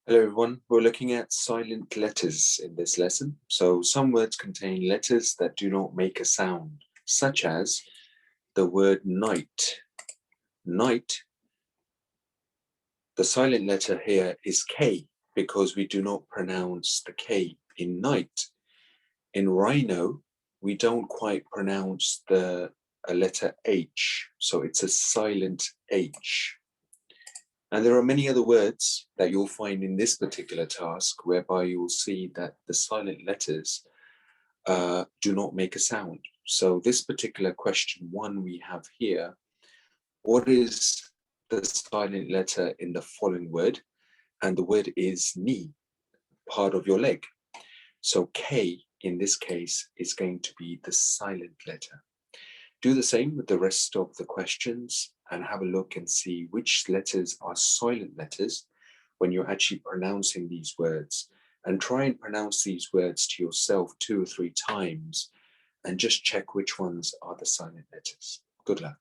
Hello everyone, we're looking at silent letters in this lesson. So some words contain letters that do not make a sound, such as the word night. Night, the silent letter here is K because we do not pronounce the K in night. In rhino, we don't quite pronounce the letter H, so it's a silent H. And there are many other words that you'll find in this particular task whereby you will see that the silent letters do not make a sound. So this particular question one we have here, what is the silent letter in the following word? And the word is knee, part of your leg. So K in this case is going to be the silent letter. Do the same with the rest of the questions and have a look and see which letters are silent letters when you're actually pronouncing these words. And try and pronounce these words to yourself 2 or 3 times and just check which ones are the silent letters. Good luck.